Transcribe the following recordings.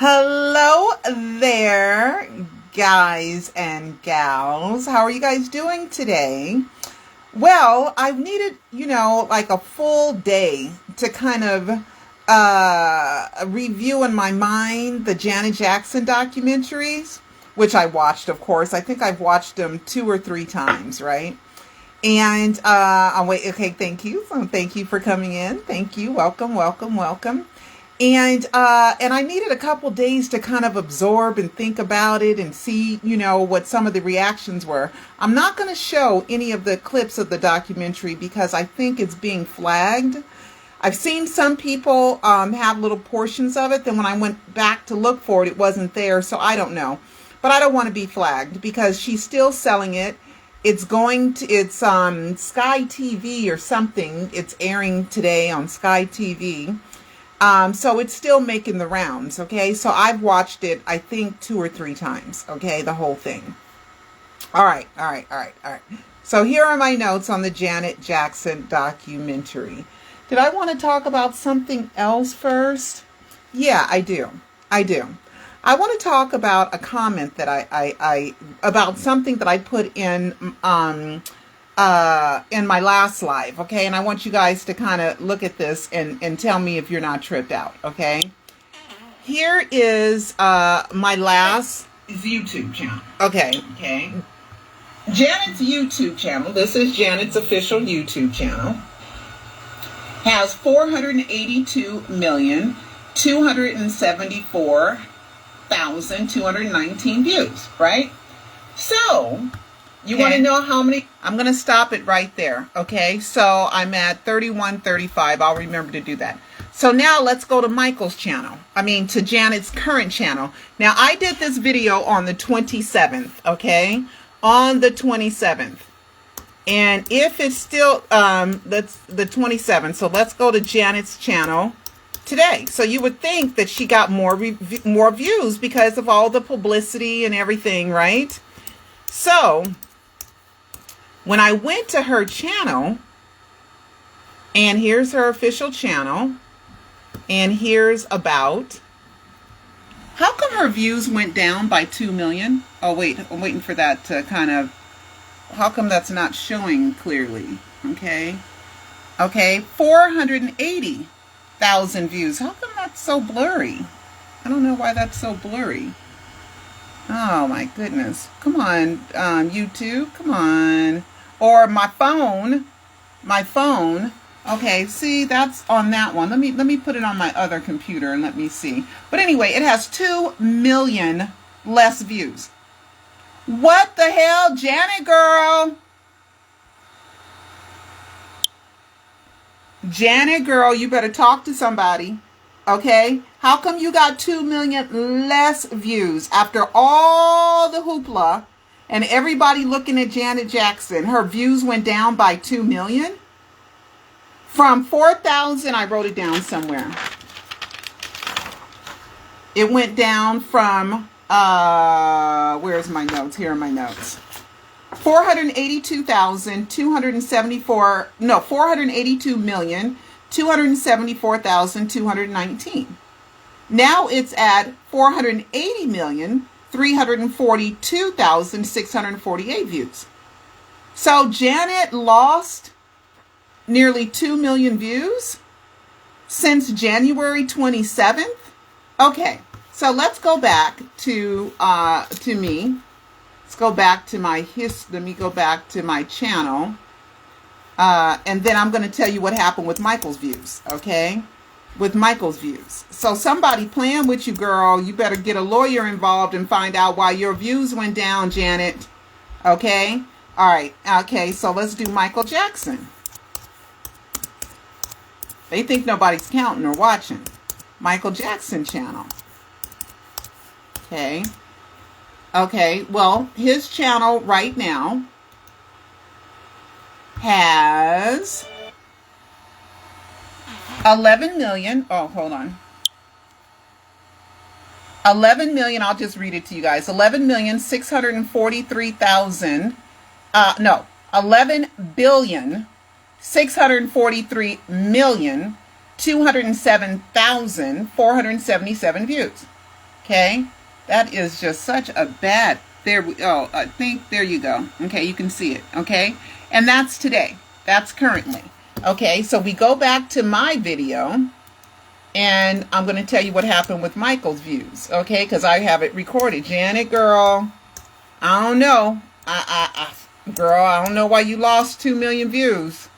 Hello there, guys and gals. How are you guys doing today? Well, I've needed, like a full day to kind of review in my mind the Janet Jackson documentaries, which I watched, of course. I think I've watched them 2 or 3 times, right? And I'll wait. Okay, thank you. Thank you for coming in. Thank you. Welcome, welcome, welcome. And I needed a couple days to kind of absorb and think about it and see, what some of the reactions were. I'm not going to show any of the clips of the documentary because I think it's being flagged. I've seen some people have little portions of it. Then when I went back to look for it, it wasn't there. So I don't know. But I don't want to be flagged because she's still selling it. It's Sky TV or something. It's airing today on Sky TV. So it's still making the rounds, okay? So I've watched it, I think, 2 or 3 times, okay? The whole thing. All right. So here are my notes on the Janet Jackson documentary. Did I want to talk about something else first? Yeah, I do. I want to talk about a comment that about something that I put in my last live, okay? And I want you guys to kind of look at this and tell me if you're not tripped out, okay? Here is my last YouTube channel. Okay. Janet's YouTube channel, this is Janet's official YouTube channel, has 482,274,219 views, right? So, you want to know how many? I'm going to stop it right there. Okay. So I'm at 3135. I'll remember to do that. So now let's go to Michael's channel. To Janet's current channel. Now I did this video on the 27th. Okay. On the 27th. And if it's still, that's the 27th. So let's go to Janet's channel today. So you would think that she got more views because of all the publicity and everything, right? So when I went to her channel, and here's her official channel, and here's about, how come her views went down by 2 million? Oh, wait, I'm waiting for that to kind of, how come that's not showing clearly? Okay, 480,000 views. How come that's so blurry? I don't know why that's so blurry. Oh my goodness. Come on, YouTube, come on. Or my phone. Okay, see, that's on that one. Let me put it on my other computer and let me see. But anyway, it has 2 million less views. What the hell, Janet girl? Janet girl, you better talk to somebody. Okay? How come you got 2 million less views after all the hoopla and everybody looking at Janet Jackson? Her views went down by 2 million? From 4,000, I wrote it down somewhere. It went down from, where's my notes? Here are my notes. 482,274,219. Now it's at 480,342,648 views. So Janet lost nearly 2 million views since January 27th. Okay, so let's go back to me. Let's go back to my let me go back to my channel. And then I'm going to tell you what happened with Michael's views, okay? With Michael's views. So somebody playing with you, girl. You better get a lawyer involved and find out why your views went down, Janet. Okay? All right. Okay, so let's do Michael Jackson. They think nobody's counting or watching. Michael Jackson channel. Okay. Okay, well, his channel right now has 11 million. Oh, hold on. 11 million. I'll just read it to you guys. 11,643,000. 11,643,207,477 views. Okay, that is just such a bad. There we go. I think there you go. Okay, you can see it. Okay, and that's today. That's currently. Okay, so we go back to my video, and I'm going to tell you what happened with Michael's views. Okay, because I have it recorded. Janet, girl, I don't know. Girl, I don't know why you lost 2 million views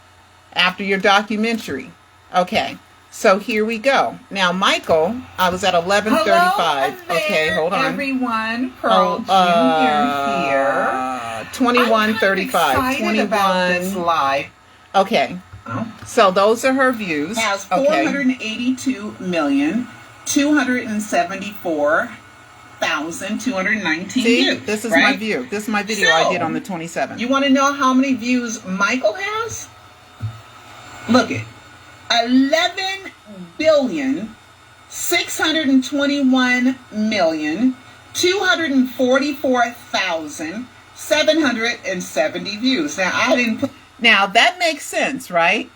after your documentary. Okay. So here we go. Now, Michael, I was at 11:35. Okay, hold on. Everyone, Pearl Jr. here. 21:35. 21 about this live. Okay. So those are her views. Has 482,274,219 views. This is right? my view. This is my video I did on the 27th. You want to know how many views Michael has? Look it. 11,621,244,770 views. Now I didn't put. Now that makes sense, right?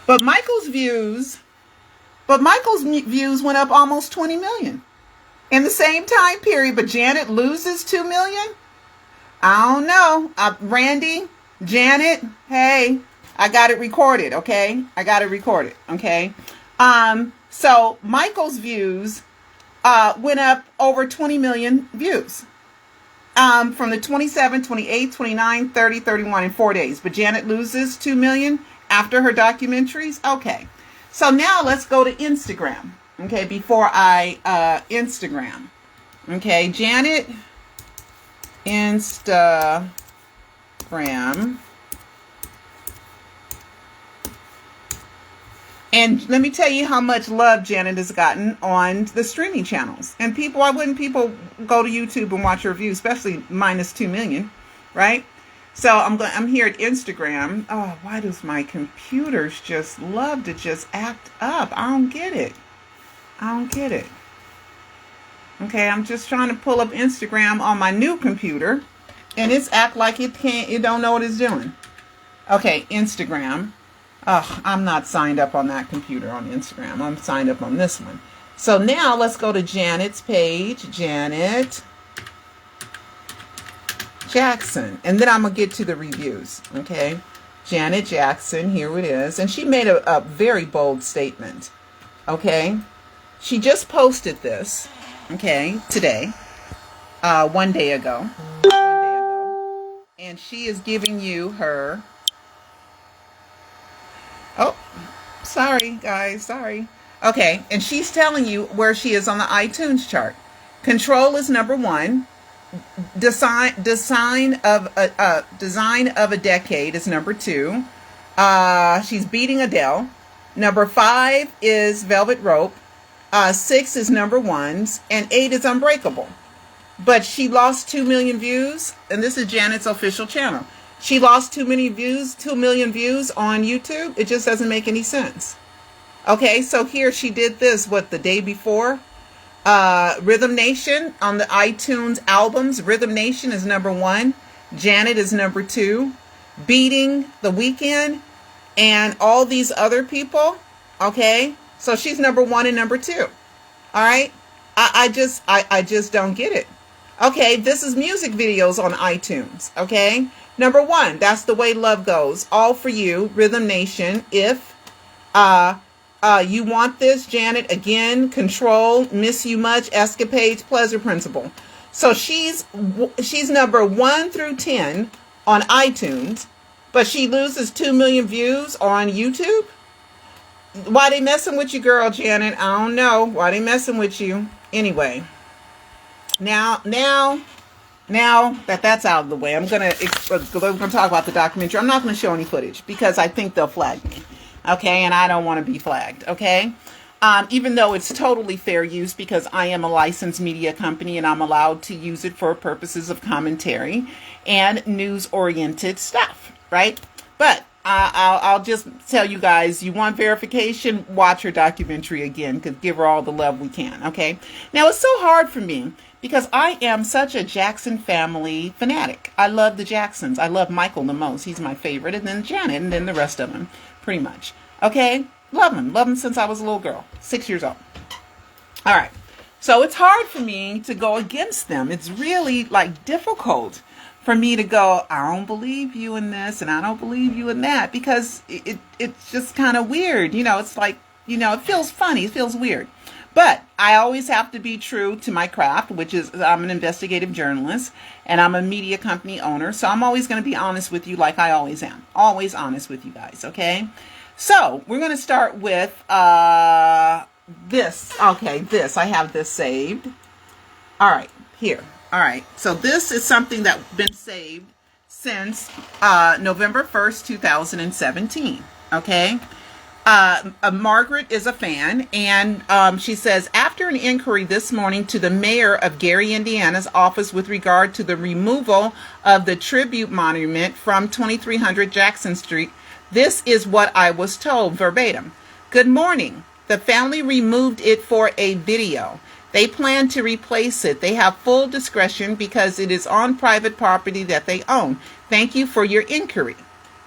But Michael's views went up almost 20 million in the same time period. But Janet loses 2 million. I don't know. Randy, Janet, hey. I got it recorded, okay? I got it recorded, okay? So Michael's views went up over 20 million views from the 27, 28, 29, 30, 31 in 4 days. But Janet loses 2 million after her documentaries. Okay. So now let's go to Instagram, okay? Before I Instagram, okay? Janet Instagram. And let me tell you how much love Janet has gotten on the streaming channels. And why wouldn't people go to YouTube and watch her views, especially minus 2 million, right? So I'm here at Instagram. Oh, why does my computers just love to just act up? I don't get it. Okay, I'm just trying to pull up Instagram on my new computer, and it's act like it don't know what it's doing. Okay, Instagram. Oh, I'm not signed up on that computer on Instagram. I'm signed up on this one. So now let's go to Janet's page. Janet Jackson. And then I'm going to get to the reviews. Okay. Janet Jackson. Here it is. And she made a very bold statement. Okay. She just posted this. Okay. Today. 1 day ago. And she is giving you her... Oh, sorry, guys. Sorry. Okay. And she's telling you where she is on the iTunes chart. Control is number 1. Design of a Decade is number 2. She's beating Adele. Number 5 is Velvet Rope. 6 is number 1s. And 8 is Unbreakable. But she lost 2 million views. And this is Janet's official channel. She lost 2 million views on YouTube. It just doesn't make any sense. Okay, so here she did this, the day before? Rhythm Nation on the iTunes albums. Rhythm Nation is number 1. Janet is number 2. Beating The Weeknd and all these other people. Okay, so she's number 1 and number 2. All right, I just don't get it. Okay, this is music videos on iTunes. Okay. Number 1, That's the Way Love Goes. All for You, Rhythm Nation. If You Want This, Janet. Again, Control, Miss You Much, Escapades, Pleasure Principle. So she's number 1 through 10 on iTunes, but she loses 2 million views on YouTube. Why they messing with you, girl, Janet? I don't know. Why they messing with you? Anyway, now that that's out of the way, I'm going to talk about the documentary. I'm not going to show any footage because I think they'll flag me. Okay, and I don't want to be flagged. Okay, even though it's totally fair use because I am a licensed media company and I'm allowed to use it for purposes of commentary and news-oriented stuff, right? But I'll just tell you guys, you want verification, watch her documentary again, because give her all the love we can. Okay, now it's so hard for me because I am such a Jackson family fanatic. I love the Jacksons. I love Michael the most. He's my favorite. And then Janet, and then the rest of them, pretty much. Okay? Love him. Love him since I was a little girl. 6 years old. All right. So it's hard for me to go against them. It's really like difficult for me to go, I don't believe you in this and I don't believe you in that, because it's just kind of weird. It's like, it feels funny. It feels weird. But I always have to be true to my craft, which is I'm an investigative journalist and I'm a media company owner. So I'm always going to be honest with you like I always am. Always honest with you guys, okay? So we're going to start with this. Okay, this. I have this saved. All right, here. All right, so this is something that's been saved since November 1st, 2017, okay? Margaret is a fan, and she says, after an inquiry this morning to the mayor of Gary, Indiana's office with regard to the removal of the tribute monument from 2300 Jackson Street, this is what I was told verbatim. Good morning. The family removed it for a video. They plan to replace it. They have full discretion because it is on private property that they own. Thank you for your inquiry.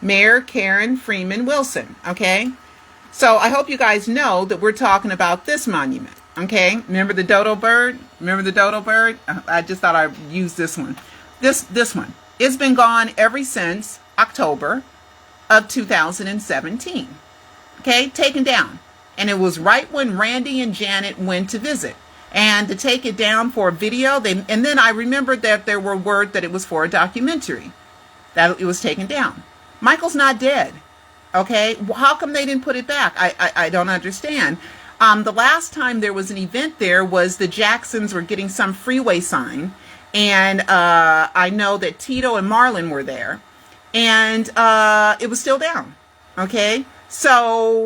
Mayor Karen Freeman Wilson, okay? So I hope you guys know that we're talking about this monument, okay? Remember the dodo bird? Remember the dodo bird? I just thought I'd use this one. This one. It's been gone ever since October of 2017, okay? Taken down. And it was right when Randy and Janet went to visit. And to take it down for a video, and then I remembered that there were word that it was for a documentary, that it was taken down. Michael's not dead. Okay, how come they didn't put it back? I don't understand. The last time there was an event there was the Jacksons were getting some freeway sign, and I know that Tito and Marlon were there, and it was still down. Okay, so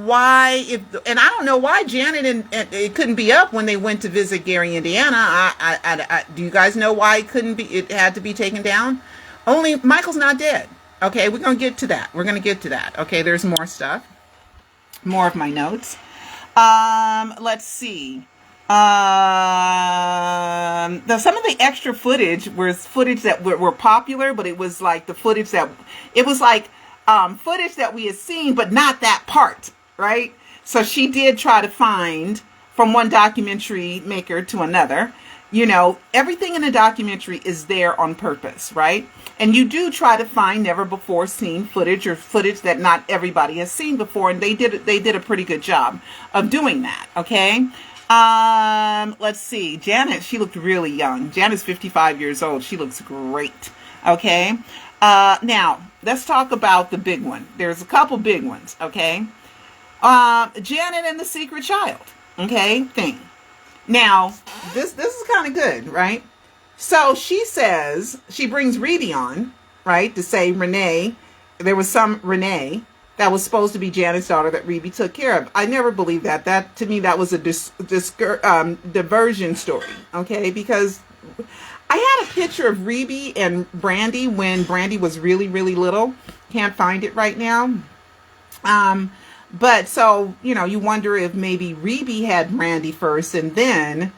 why? And I don't know why Janet and it couldn't be up when they went to visit Gary, Indiana. Do you guys know why it couldn't be? It had to be taken down. Only Michael's not dead. Okay, we're going to get to that. We're going to get to that. Okay, there's more stuff. More of my notes. Let's see. Some of the extra footage was footage that were popular, but it was like the footage that, it was like footage that we had seen, but not that part, right? So she did try to find from one documentary maker to another. Everything in a documentary is there on purpose, right? And you do try to find never before seen footage or footage that not everybody has seen before. And they did a pretty good job of doing that. Okay. Let's see. Janet, she looked really young. Janet's 55 years old. She looks great. Okay. Now let's talk about the big one. There's a couple big ones. Okay. Janet and the secret child. Okay. Thing. Now, this is kind of good, right? So she says, she brings Reby on, right, to say Renee, there was some Renee that was supposed to be Janet's daughter that Reby took care of. I never believed that. That, to me, that was a diversion story, okay? Because I had a picture of Reby and Brandy when Brandy was really, really little. Can't find it right now. But so, you wonder if maybe Reby had Randy first and then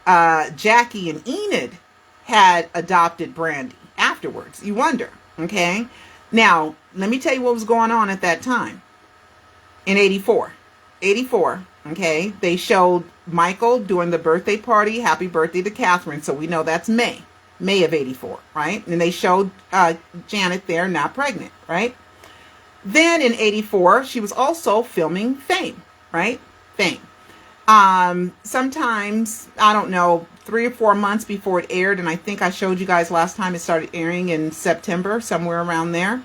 Jackie and Enid had adopted Brandy afterwards. You wonder, okay? Now, let me tell you what was going on at that time. In 84, okay? They showed Michael doing the birthday party, happy birthday to Catherine. So we know that's May of 84, right? And they showed Janet there, not pregnant, right? Then in 84, she was also filming Fame, right? Fame. Sometimes, I don't know, 3 or 4 months before it aired, and I think I showed you guys last time it started airing in September, somewhere around there.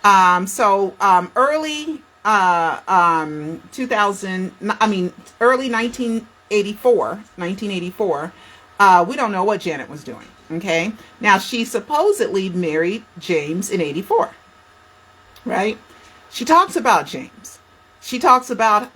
Early 1984, we don't know what Janet was doing, okay? Now, she supposedly married James in 84, right? She talks about James. She talks about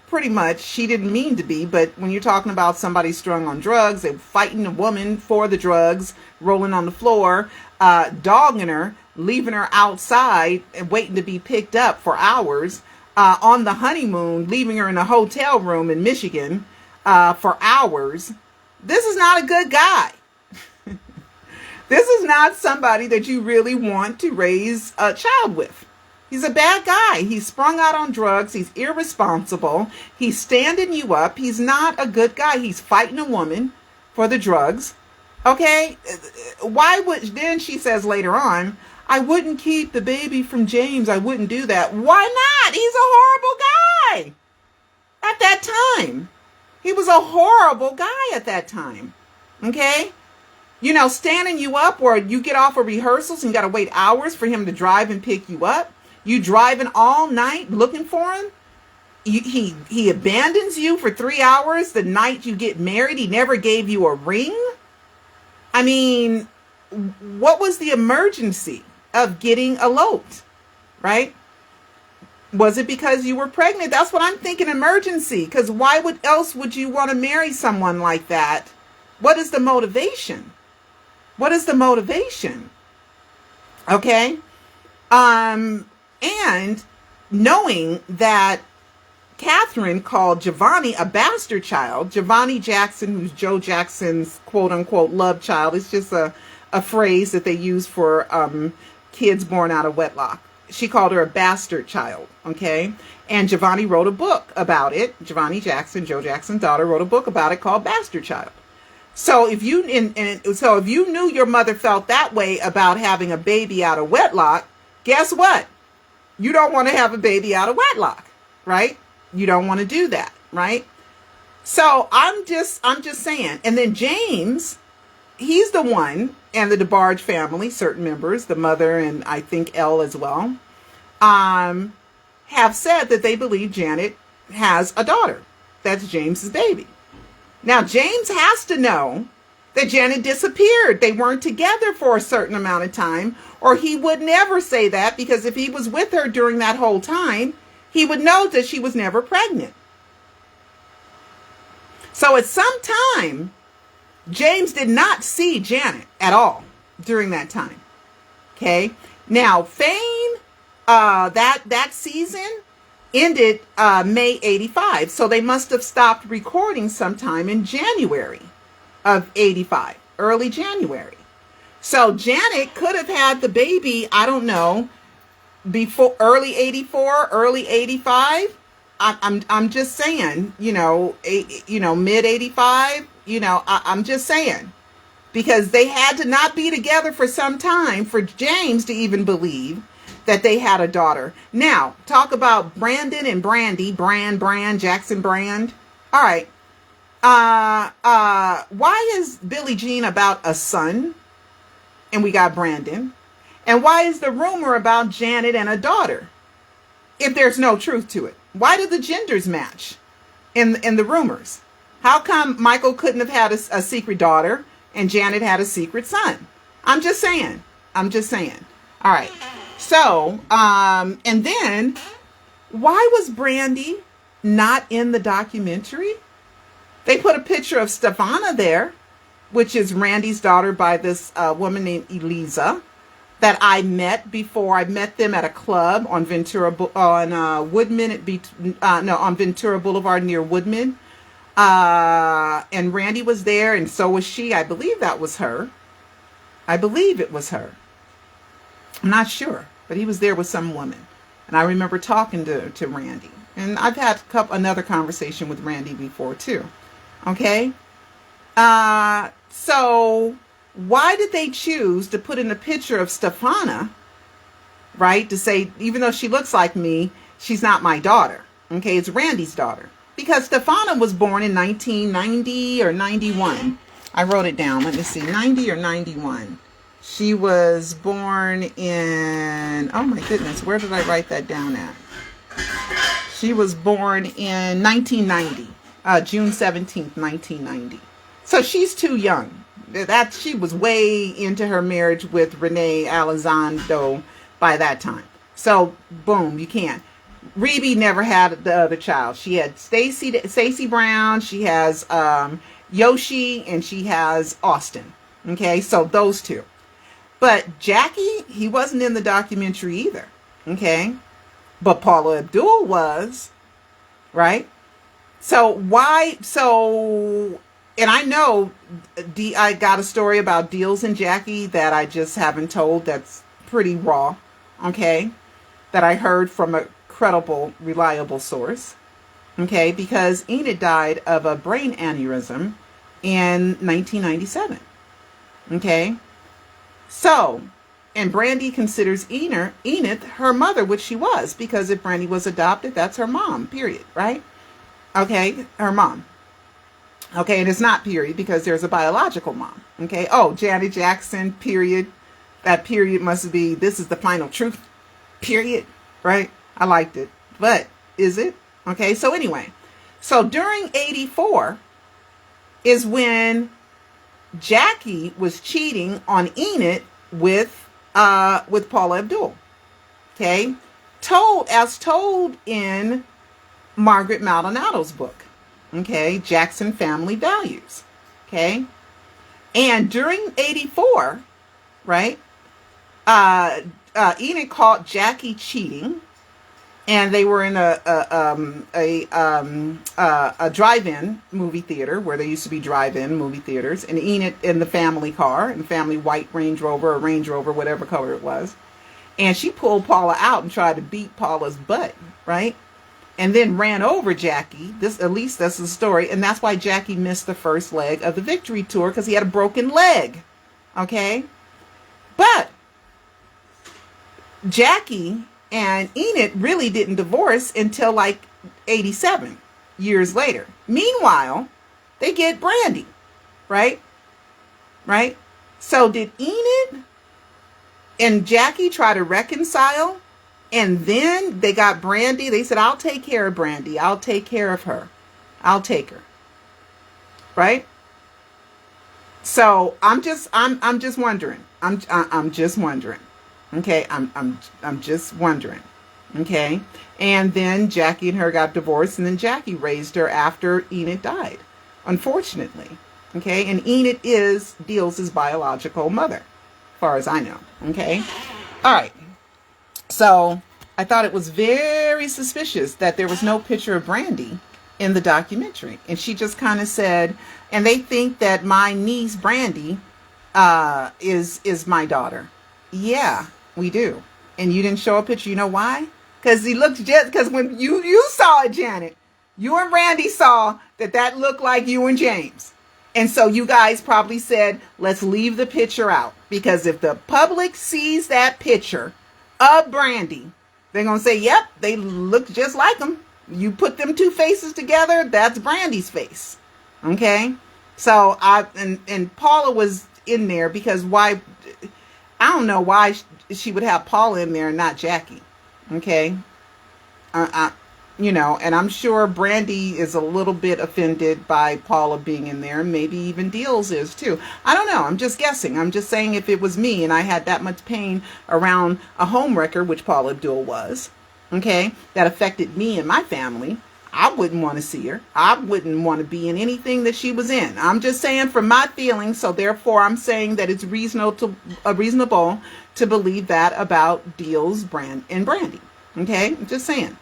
pretty much she didn't mean to be, but when you're talking about somebody strung on drugs, they're fighting a woman for the drugs, rolling on the floor, dogging her, leaving her outside and waiting to be picked up for hours, on the honeymoon, leaving her in a hotel room in Michigan for hours. This is not a good guy. This is not somebody that you really want to raise a child with. He's a bad guy. He's sprung out on drugs. He's irresponsible. He's standing you up. He's not a good guy. He's fighting a woman for the drugs. Okay? Why would, then she says later on, I wouldn't keep the baby from James. I wouldn't do that. Why not? He's a horrible guy at that time. He was a horrible guy at that time. Okay? You know, standing you up, or you get off of rehearsals and got to wait hours for him to drive and pick you up. You driving all night looking for him. He abandons you for 3 hours the night you get married. He never gave you a ring. I mean, what was the emergency of getting eloped, right? Was it because you were pregnant? That's what I'm thinking, emergency. Because why else would you want to marry someone like that? What is the motivation? What is the motivation? Okay? And knowing that Catherine called Giovanni a bastard child, Giovanni Jackson, who's Joe Jackson's quote unquote love child, it's just a phrase that they use for kids born out of wedlock. She called her a bastard child, okay? And Giovanni wrote a book about it. Giovanni Jackson, Joe Jackson's daughter, wrote a book about it called Bastard Child. So if you if you knew your mother felt that way about having a baby out of wedlock, guess what? You don't want to have a baby out of wedlock, right? You don't want to do that, right? So I'm just saying. And then James, he's the one, and the DeBarge family, certain members, the mother and I think Elle as well, have said that they believe Janet has a daughter. That's James's baby. Now, James has to know that Janet disappeared. They weren't together for a certain amount of time, or he would never say that, because if he was with her during that whole time, he would know that she was never pregnant. So at some time, James did not see Janet at all during that time. Okay. Now, Fame, that season ended May 85. So they must have stopped recording sometime in January of 85, early January. So Janet could have had the baby, I don't know, before early 84, early 85. I'm just saying, mid 85, I'm just saying, because they had to not be together for some time for James to even believe that they had a daughter. Now, talk about Brandon and Brandy, Brand, Jackson Brand. All right. Why is Billie Jean about a son? And we got Brandon. And why is the rumor about Janet and a daughter, if there's no truth to it? Why did the genders match in the rumors? How come Michael couldn't have had a secret daughter and Janet had a secret son? I'm just saying. All right. So, and then why was Brandy not in the documentary? They put a picture of Stefana there, which is Randy's daughter by this woman named Eliza, that I met before. I met them at a club on Ventura Boulevard near Woodman. And Randy was there, and so was she. I believe that was her. I believe it was her. I'm not sure, but he was there with some woman. And I remember talking to Randy. And I've had another conversation with Randy before too. Okay? So why did they choose to put in a picture of Stefana, right? To say, even though she looks like me, she's not my daughter. Okay, it's Randy's daughter. Because Stefana was born in 1990 or 91. I wrote it down. Let me see, 90 or 91. She was born in, oh my goodness, where did I write that down at? She was born in 1990, June 17th, 1990. So she's too young. She was way into her marriage with Renee Elizondo by that time. So boom, you can't. Rebe never had the other child. She had Stacey Brown. She has Yoshi, and she has Austin. Okay, so those two. But Jackie, he wasn't in the documentary either. Okay, but Paula Abdul was, right? So why? So, and I know I got a story about Deals and Jackie that I just haven't told. That's pretty raw. Okay. that I heard from a credible, reliable source. Okay, because Enid died of a brain aneurysm in 1997. Okay, so, and Brandy considers Enid her mother, which she was, because if Brandy was adopted, that's her mom, period, right? Okay, her mom. Okay, and it's not period because there's a biological mom. Okay, oh, Janet Jackson, period. That period must be, this is the final truth, period, right? I liked it, but is it? Okay, so anyway, so during 84 is when Jackie was cheating on Enid with Paula Abdul. Okay, told in Margaret Maldonado's book. Okay, Jackson Family Values. Okay, and during 84, right? Enid caught Jackie cheating, and they were in a drive-in movie theater where there used to be drive-in movie theaters, and Enid in the family car, in the family white Range Rover or Range Rover, whatever color it was, and she pulled Paula out and tried to beat Paula's butt, right? And then ran over Jackie. At least that's the story, and that's why Jackie missed the first leg of the Victory Tour, because he had a broken leg. Okay, but Jackie and Enid really didn't divorce until like 87 years later. Meanwhile, they get Brandy, right? Right? So did Enid and Jackie try to reconcile? And then they got Brandy. They said, I'll take care of Brandy. I'll take care of her. I'll take her. Right? So I'm just wondering. I'm just wondering. Okay, I'm just wondering. Okay, and then Jackie and her got divorced, and then Jackie raised her after Enid died, unfortunately. Okay, and Enid is Deals' biological mother, as far as I know. Okay, all right. So I thought it was very suspicious that there was no picture of Brandy in the documentary, and she just kind of said, and they think that my niece Brandy is my daughter. Yeah, we do. And you didn't show a picture. You know why? Because because when you saw it, Janet, you and Brandy saw that looked like you and James. And so you guys probably said, let's leave the picture out. Because if the public sees that picture of Brandy, they're going to say, yep, they look just like them. You put them two faces together, that's Brandy's face. Okay? So and Paula was in there because why? I don't know why she would have Paula in there and not Jackie. Okay? And I'm sure Brandy is a little bit offended by Paula being in there. Maybe even Deals is too. I don't know. I'm just guessing. I'm just saying if it was me and I had that much pain around a homewrecker, which Paula Abdul was, okay, that affected me and my family, I wouldn't want to see her. I wouldn't want to be in anything that she was in. I'm just saying from my feelings. So therefore, I'm saying that it's reasonable to believe that about Deals, and Brandy. Okay, I'm just saying.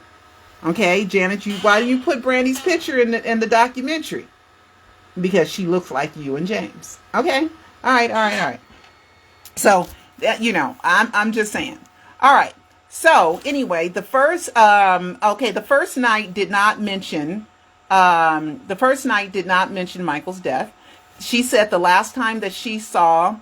Okay, Janet, why do you put Brandy's picture in the documentary? Because she looks like you and James. Okay, all right. So I'm just saying. All right. So anyway, the first night did not mention Michael's death. She said the last time that she saw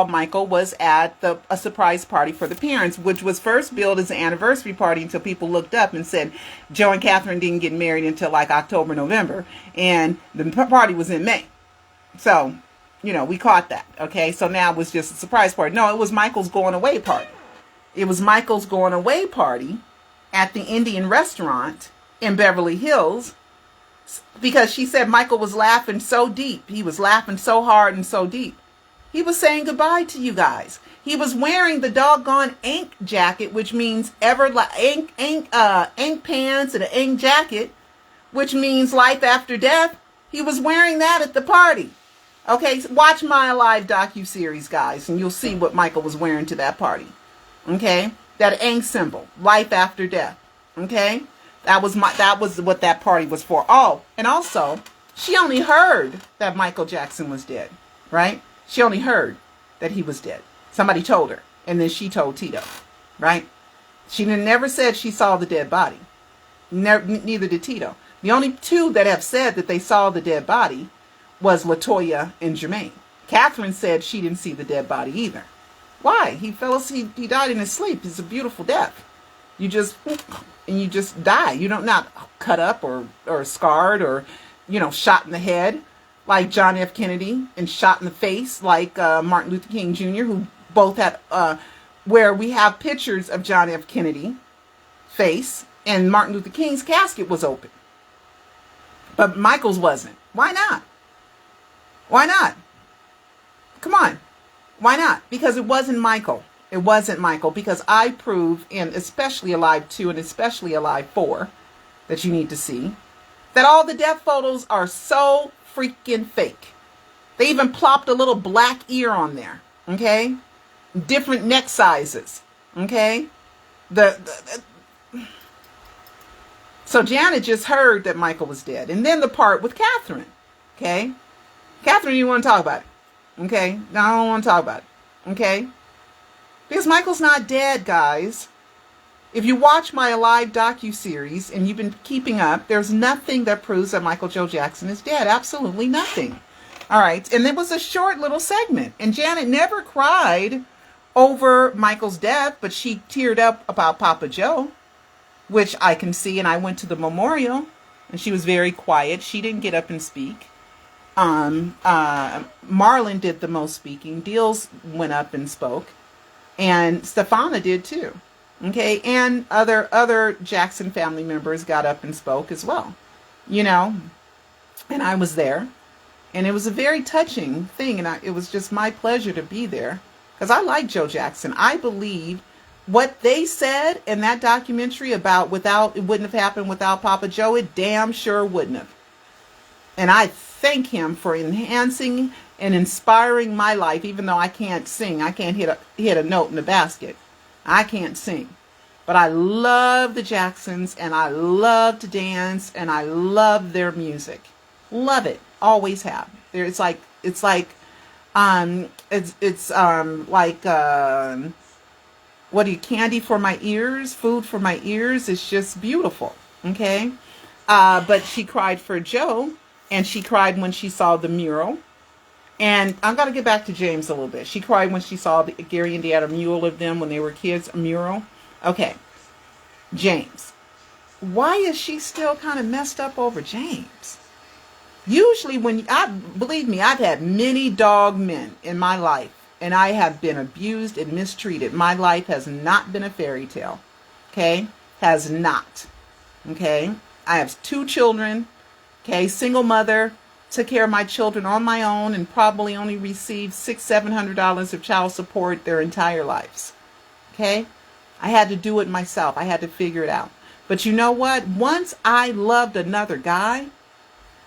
Michael was at a surprise party for the parents, which was first billed as an anniversary party until people looked up and said Joe and Catherine didn't get married until like October, November, and the party was in May. So, we caught that. Okay, so now it was just a surprise party. No, it was Michael's going away party. It was Michael's going away party at the Indian restaurant in Beverly Hills, because she said Michael was laughing so deep. He was laughing so hard and so deep. He was saying goodbye to you guys. He was wearing the doggone ink jacket, which means ink pants and an ink jacket, which means life after death. He was wearing that at the party. Okay, watch my Alive docuseries, guys, and you'll see what Michael was wearing to that party. Okay, that ink symbol, life after death. Okay. That was what that party was for. Oh, and also, she only heard that Michael Jackson was dead, right? She only heard that he was dead. Somebody told her. And then she told Tito, right? She never said she saw the dead body. Neither did Tito. The only two that have said that they saw the dead body was LaToya and Jermaine. Catherine said she didn't see the dead body either. Why? He fell asleep. He died in his sleep. It's a beautiful death. You just die. You don't not cut up or scarred or, shot in the head like John F. Kennedy and shot in the face like Martin Luther King Jr., who both had, where we have pictures of John F. Kennedy face and Martin Luther King's casket was open. But Michael's wasn't. Why not? Why not? Come on. Why not? Because it wasn't Michael. It wasn't Michael, because I prove, in especially Alive 2 and especially Alive 4, that you need to see, that all the death photos are so freaking fake. They even plopped a little black ear on there, okay? Different neck sizes, okay? So Janet just heard that Michael was dead. And then the part with Catherine, okay? Catherine, you want to talk about it, okay? No, I don't want to talk about it, okay? Because Michael's not dead, guys. If you watch my Alive docuseries and you've been keeping up, there's nothing that proves that Michael Joe Jackson is dead. Absolutely nothing. All right. And it was a short little segment. And Janet never cried over Michael's death, but she teared up about Papa Joe, which I can see. And I went to the memorial and she was very quiet. She didn't get up and speak. Marlon did the most speaking. Deals went up and spoke. And Stefana did too. Okay. And other Jackson family members got up and spoke as well. And I was there. And it was a very touching thing. And it was just my pleasure to be there. Because I like Joe Jackson. I believe what they said in that documentary about it wouldn't have happened without Papa Joe. It damn sure wouldn't have. And I thank him for enhancing and inspiring my life, even though I can't sing. I can't hit a note in the basket. I can't sing. But I love the Jacksons, and I love to dance, and I love their music. Love it. Always have. It's like candy for my ears, food for my ears. It's just beautiful. Okay. But she cried for Joe, and she cried when she saw the mural. And I'm going to get back to James a little bit. She cried when she saw the Gary and Deanna mural of them when they were kids, a mural. Okay. James. Why is she still kind of messed up over James? Usually believe me, I've had many dog men in my life, and I have been abused and mistreated. My life has not been a fairy tale. Okay? Has not. Okay? I have 2 children. Okay? Single mother. Took care of my children on my own and probably only received $600-700 of child support their entire lives. Okay? I had to do it myself. I had to figure it out. But you know what? Once I loved another guy,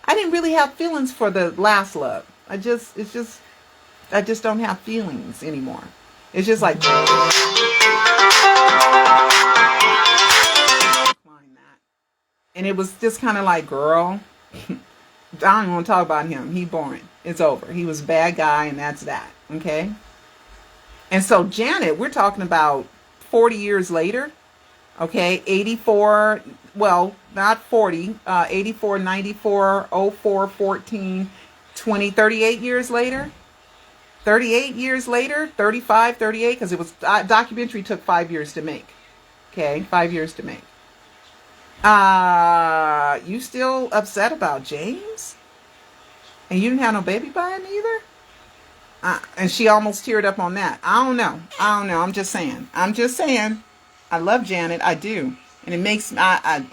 I didn't really have feelings for the last love. I just don't have feelings anymore. It's just like and it was just kind of like, girl, I don't even want to talk about him. He's boring. It's over. He was a bad guy, and that's that. Okay? And so Janet, we're talking about 40 years later. Okay? 84, well, not 40. 84, 94, 04, 14, 20, 38 years later. 38 years later. 35, 38. Because it was, documentary took 5 years to make. Okay? 5 years to make. You still upset about James? And you didn't have no baby by him either? And she almost teared up on that. I don't know. I'm just saying. I love Janet. I do. And it makes I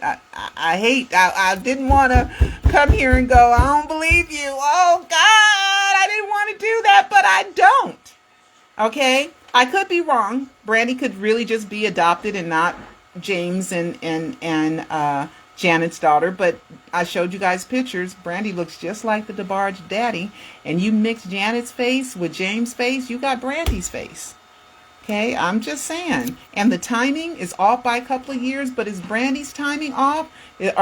didn't want to come here and go, I don't believe you. Oh God, I didn't want to do that, but I don't. Okay? I could be wrong. Brandy could really just be adopted and not James and Janet's daughter, but I showed you guys pictures. Brandy looks just like the DeBarge daddy, and you mix Janet's face with James' face, you got Brandy's face. Okay, I'm just saying. And the timing is off by a couple of years, but is Brandy's timing off? Is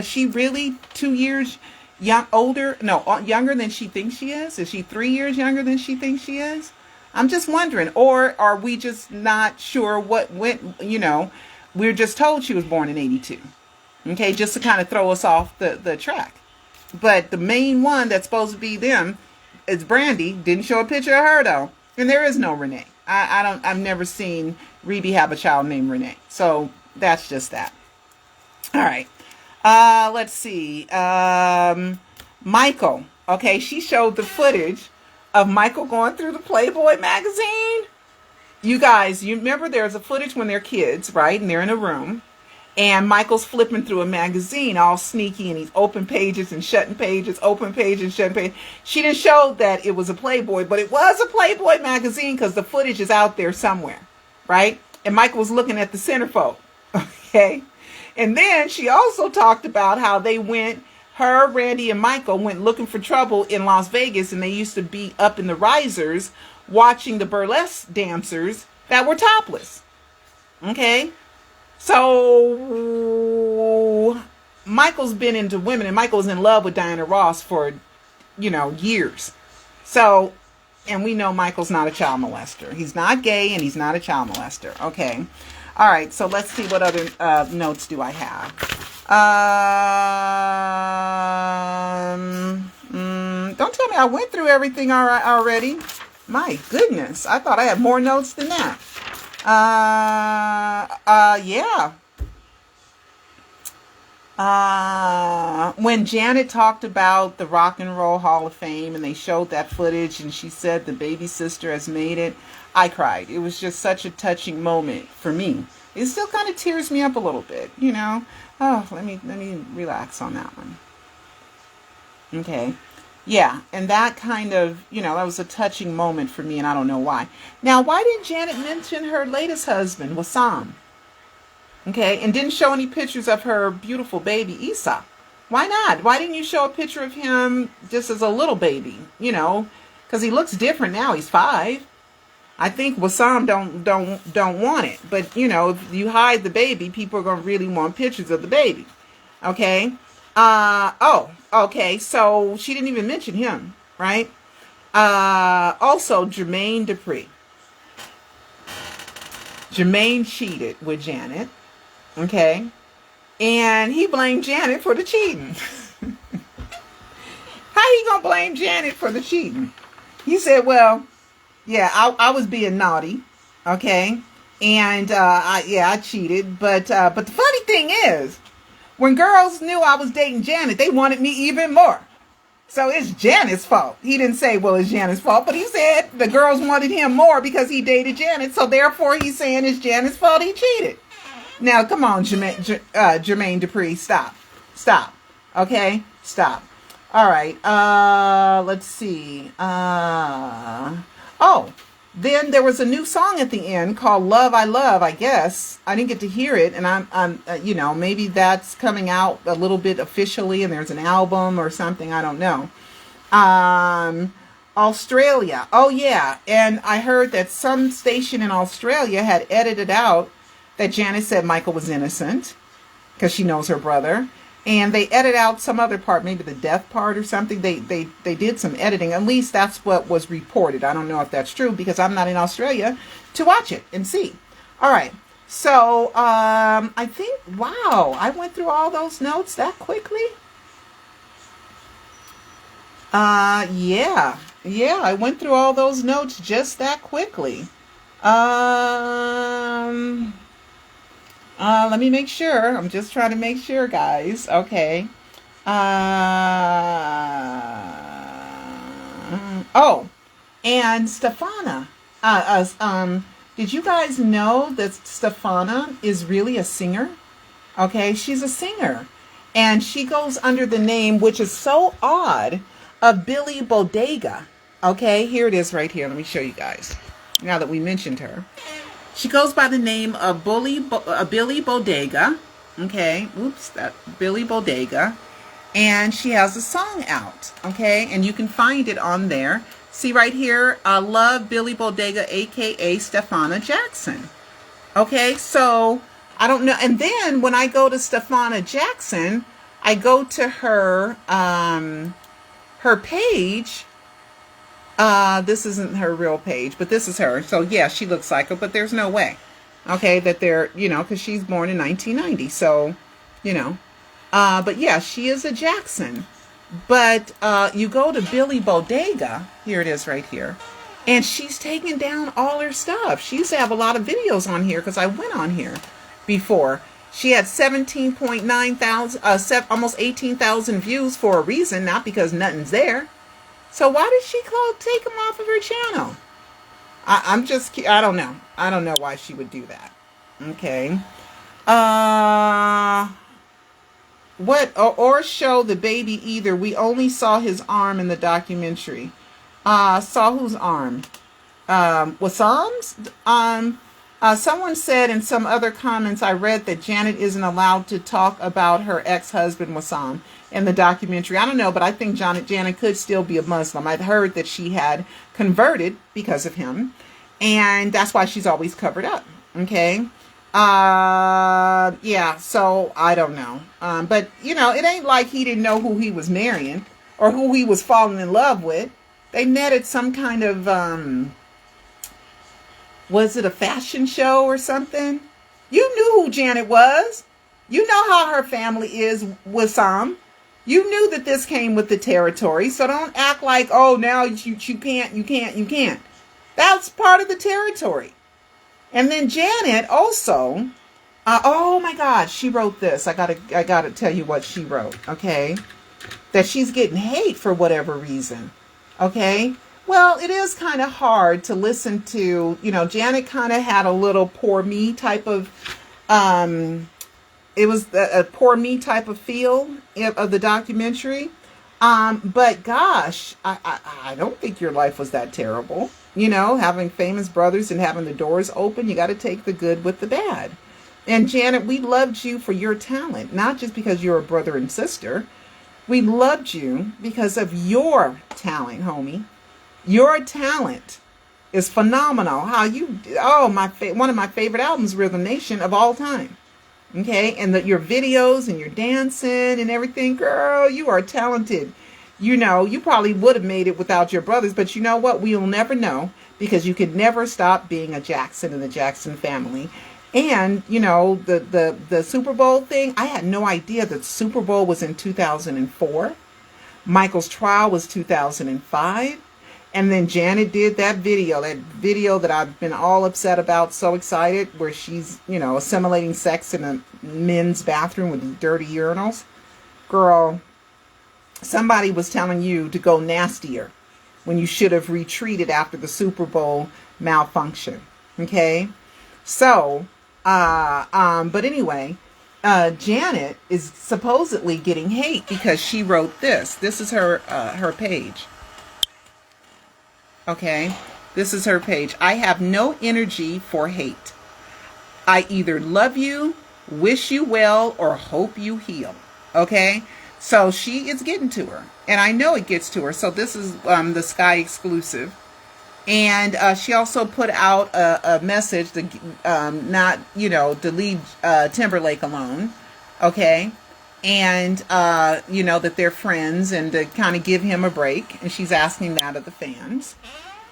she really 2 years younger than she thinks she is? Is she 3 years younger than she thinks she is? I'm just wondering. Or are we just not sure what went, we're just told she was born in 82. Okay, just to kind of throw us off the track. But the main one that's supposed to be them is Brandy. Didn't show a picture of her though. And there is no Renee. I've never seen Rebe have a child named Renee. So that's just that. All right. Let's see. Michael. Okay, she showed the footage of Michael going through the Playboy magazine. You guys, you remember there's a footage when they're kids, right? And they're in a room. And Michael's flipping through a magazine all sneaky, and he's open pages and shutting pages, open pages and shutting pages. She didn't show that it was a Playboy, but it was a Playboy magazine because the footage is out there somewhere, right? And Michael was looking at the centerfold, okay? And then she also talked about how they went, her, Randy, and Michael went looking for trouble in Las Vegas, and they used to be up in the risers watching the burlesque dancers that were topless, okay? So Michael's been into women, and Michael's in love with Diana Ross for, years. So, and we know Michael's not a child molester. He's not gay, and he's not a child molester. Okay. All right. So let's see what other notes do I have. Don't tell me I went through everything already. My goodness. I thought I had more notes than that. Yeah. When Janet talked about the Rock and Roll Hall of Fame and they showed that footage and she said the baby sister has made it, I cried. It was just such a touching moment for me. It still kind of tears me up a little bit, Oh, let me relax on that one. Okay. Yeah, and that kind of, that was a touching moment for me, and I don't know why. Now, why didn't Janet mention her latest husband, Wassam? Okay, and didn't show any pictures of her beautiful baby, Issa. Why not? Why didn't you show a picture of him just as a little baby? Because he looks different now. He's 5. I think Wassam don't want it, but if you hide the baby, people are gonna really want pictures of the baby. Okay. Okay, so she didn't even mention him, right? Also, Jermaine Dupri. Jermaine cheated with Janet, okay? And he blamed Janet for the cheating. How he gonna blame Janet for the cheating? He said, well, yeah, I was being naughty, okay? And, I cheated, but the funny thing is, when girls knew I was dating Janet, they wanted me even more. So it's Janet's fault. He didn't say, well, it's Janet's fault, but he said the girls wanted him more because he dated Janet. So therefore, he's saying it's Janet's fault he cheated. Now, come on, Jermaine Dupri, stop. Okay? Stop. All right. Let's see. Then there was a new song at the end called Love I Love, I guess. I didn't get to hear it, and I'm maybe that's coming out a little bit officially, and there's an album or something, I don't know. Australia. Oh, yeah, and I heard that some station in Australia had edited out that Janet said Michael was innocent because she knows her brother. And they edit out some other part, maybe the death part or something. They did some editing. At least that's what was reported. I don't know if that's true because I'm not in Australia to watch it and see. All right. So I think, wow, I went through all those notes that quickly. Yeah, I went through all those notes just that quickly. Let me make sure. I'm just trying to make sure, guys. Okay. And Stefana. Did you guys know that Stefana is really a singer? Okay, she's a singer. And she goes under the name, which is so odd, of Billy Bodega. Okay, here it is right here. Let me show you guys. Now that we mentioned her. She goes by the name of Billy Bodega. Okay, Billy Bodega. And she has a song out. Okay, and you can find it on there. See right here, I love Billy Bodega, aka Stefana Jackson. Okay, so I don't know. And then when I go to Stefana Jackson, I go to her her page, This isn't her real page, but this is her. So yeah, she looks like her, but there's no way. Okay, that they're, because she's born in 1990. So, you know, but yeah, she is a Jackson. But you go to Billie Bodega, here it is right here, and she's taken down all her stuff. She used to have a lot of videos on here because I went on here before. She had 17.9 thousand, almost 18,000 views for a reason, not because nothing's there. So why did she take them off of her channel? I don't know. I don't know why she would do that. Okay. Or show the baby either. We only saw his arm in the documentary. Saw whose arm? Wassam's? Someone said in some other comments I read that Janet isn't allowed to talk about her ex-husband Wassam in the documentary. I don't know, but I think Janet could still be a Muslim. I'd heard that she had converted because of him, and that's why she's always covered up. Okay. Yeah, so I don't know. But it ain't like he didn't know who he was marrying or who he was falling in love with. They met at some kind of, was it a fashion show or something? You knew who Janet was. You know how her family is with Sam. You knew that this came with the territory. So don't act like, oh, now you can't. That's part of the territory. And then Janet also, oh my God, she wrote this. I gotta tell you what she wrote. Okay, that she's getting hate for whatever reason. Okay. Well, it is kind of hard to listen to, Janet kind of had a little poor me type of, it was a poor me type of feel of the documentary. But gosh, I don't think your life was that terrible. Having famous brothers and having the doors open, you got to take the good with the bad. And Janet, we loved you for your talent, not just because you're a brother and sister. We loved you because of your talent, homie. Your talent is phenomenal. One of my favorite albums, Rhythm Nation, of all time. Okay, and your videos and your dancing and everything, girl, you are talented. You probably would have made it without your brothers, but you know what? We'll never know because you could never stop being a Jackson in the Jackson family. And, the Super Bowl thing, I had no idea that Super Bowl was in 2004. Michael's trial was 2005. And then Janet did that video that I've been all upset about, so excited, where she's, assimilating sex in a men's bathroom with dirty urinals. Girl, somebody was telling you to go nastier when you should have retreated after the Super Bowl malfunction. Okay? So, but anyway, Janet is supposedly getting hate because she wrote this. This is her page. Okay, this is her page. I have no energy for hate. I either love you, wish you well, or hope you heal. Okay, so she is getting to her, and I know it gets to her. So this is the Sky exclusive, and she also put out a message to to leave Timberlake alone. Okay. And, that they're friends and to kind of give him a break. And she's asking that of the fans.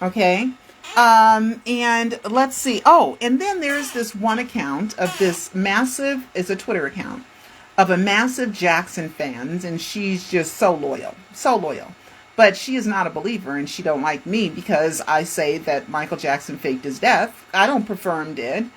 Okay. And let's see. Oh, and then there's this one account of this massive, it's a Twitter account, of a massive Jackson fans. And she's just so loyal. So loyal. But she is not a believer and she don't like me because I say that Michael Jackson faked his death. I don't prefer him dead.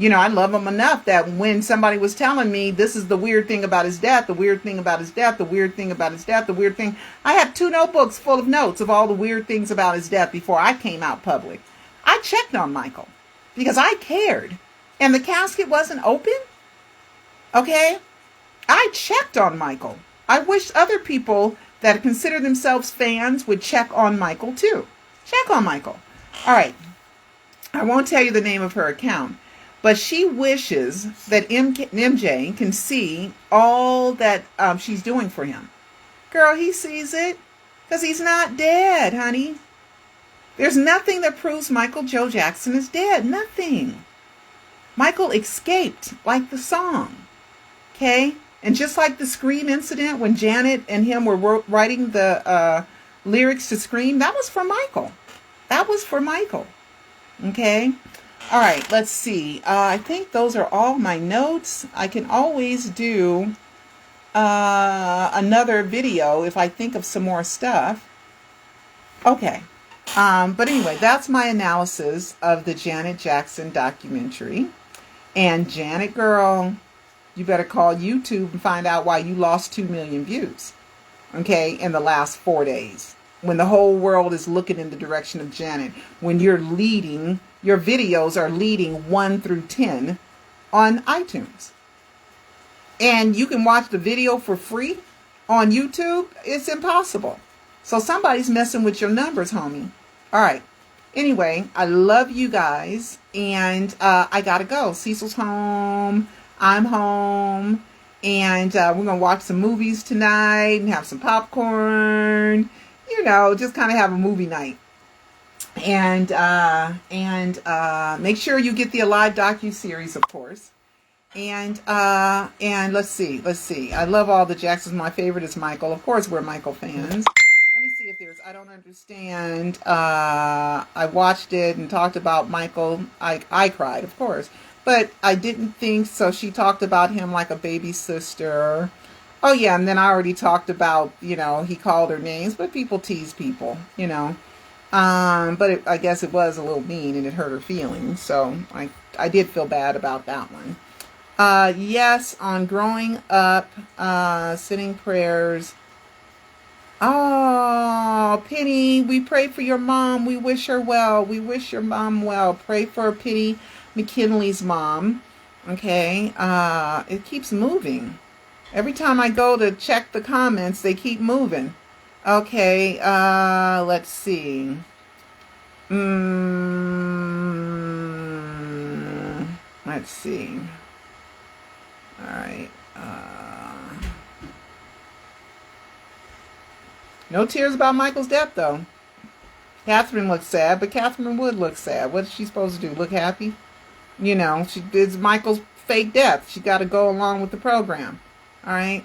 I love him enough that when somebody was telling me this is the weird thing about his death, the weird thing about his death, the weird thing about his death, the weird thing. I have 2 notebooks full of notes of all the weird things about his death before I came out public. I checked on Michael because I cared. And the casket wasn't open. Okay? I checked on Michael. I wish other people that consider themselves fans would check on Michael too. Check on Michael. All right. I won't tell you the name of her account. But she wishes that MJ can see all that she's doing for him. Girl, he sees it because he's not dead, honey. There's nothing that proves Michael Joe Jackson is dead. Nothing. Michael escaped like the song. Okay? And just like the Scream incident when Janet and him were writing the Lyrics to Scream, that was for Michael. That was for Michael. Okay. All right, let's see. I think those are all my notes. I can always do another video if I think of some more stuff. Okay. But anyway, that's my analysis of the Janet Jackson documentary. And Janet, girl, you better call YouTube and find out why you lost 2 million views, okay, in the last 4 days. When the whole world is looking in the direction of Janet, when you're leading, your videos are leading 1 through 10 on iTunes. And you can watch the video for free on YouTube. It's impossible. So somebody's messing with your numbers, homie. All right. Anyway, I love you guys. And I got to go. Cecil's home. I'm home. And we're going to watch some movies tonight and have some popcorn. You know, just kind of have a movie night. And make sure you get the Alive docu-series, of course. And let's see. I love all the Jacksons. My favorite is Michael. Of course, we're Michael fans. Let me see if there's, I don't understand. I watched it and talked about Michael. I cried, of course. But I didn't think so. She talked about him like a baby sister. Oh, yeah. And then I already talked about, you know, he called her names. But people tease people, you know. But I guess it was a little mean and it hurt her feelings. So I did feel bad about that one. Yes, on growing up, sitting prayers. Oh, Penny, we pray for your mom. We wish her well. We wish your mom well. Pray for Penny McKinley's mom. Okay. It keeps moving. Every time I go to check the comments, they keep moving. Okay. Let's see. Let's see. All right. No tears about Michael's death, though. Catherine looks sad, but Catherine would look sad. What is she supposed to do? Look happy? You know, it's Michael's fake death. She got to go along with the program. All right.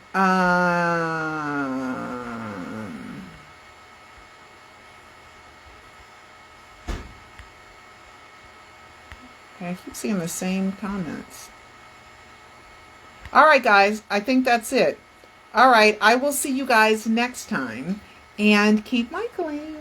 Okay, I keep seeing the same comments. All right, guys. I think that's it. All right. I will see you guys next time. And keep Michaeling.